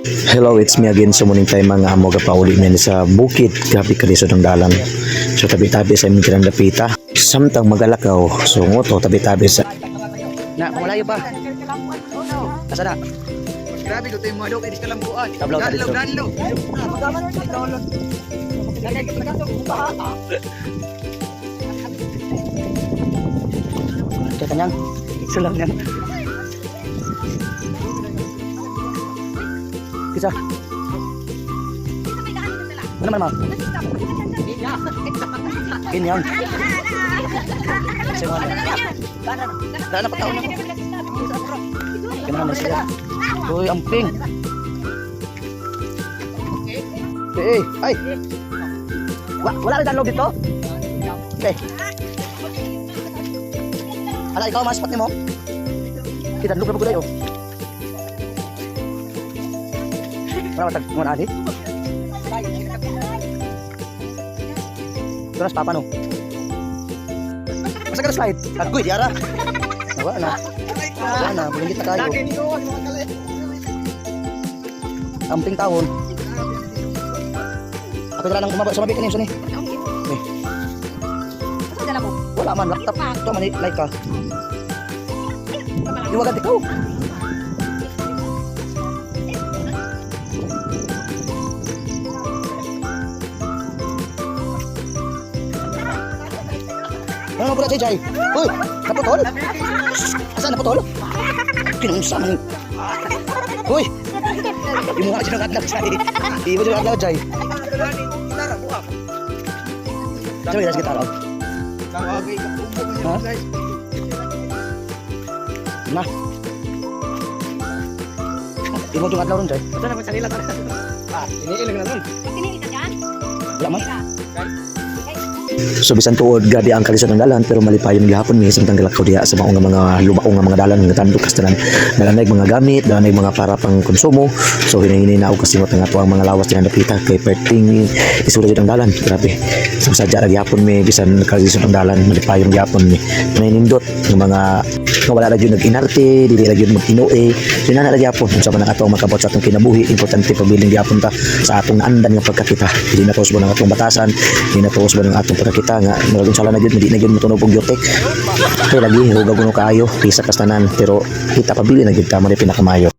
Hello, it's me again. So muning tayo mga amo kapauli men sa bukid grabe ka lisod ng dalan. So tabi-tabi sa imong tirang dapita. Samtang magalakaw. So ngoto tabi-tabi sa Na, malayo pa. Asa na? Grabe ko tayo mga dok, edis ka lang buwan. Tablaw ka dito. Danlo. Kaya kanyang. Sulang niyan. Kisa. Ano naman ma'am? Kinyang. Kasi mga daan na pagkaon na. Kaya naman sila. Uy, amping. Ay. Wala rin download dito? Okay. Ala, ikaw mas spot ni mo? Kita download na pagkulay oh. Wala matag mga adi? Ito na sa papa no? Masa ka na slide? Agoy, diara. Wala na. Wala na, bulinggit na kayo. Amping taon. Ako tala nang umaba sa mabik kanina ni. Wala man, laptop. Ito man, like ka. Iwagan ikaw. Ano pula si Jai? Uy, naputol? Asa naputol? Kinungsa man. Uy! Yung mukha siya nag-adlaw, Jai. Ibo siya nag-adlaw, Jai. Sabi na sa gitara. Ha? Na. Ibo siya nag-adlaw ron, Jai. Ito naman sa nila. Iniilang na nun. Wala man. so bisan tuod gabi ang kalisod ng dalan pero malipayon gihapon mi samtang galakaw diha sa mga lubaong nga mga dalan nga tandok kastanan dalanay mga gamit dalanay mga para pang konsumo so hinahini na og kasimot nga tuang mga lawas nga napita kay perting isura jud ang dalan grabe so sadya ra gihapon mi bisan kalisod ng dalan malipayon gihapon mi nainindot ng mga nga wala ra jud nag-inarte dili ra jud mag-inue sinana ra gihapon unsa man ang atong makabot sa atong kinabuhi importante pabiling gihapon ta sa atong naandan nga pagkakita dili na tuos mo ng atong batasan dili na tuos mo ng atong kita nga murag sala na gyud hindi na gyud motunog og yotek kay lagi hugag kuno kaayo pisa kastanan pero kita pabili na gyud ta mo ni pinakamayo.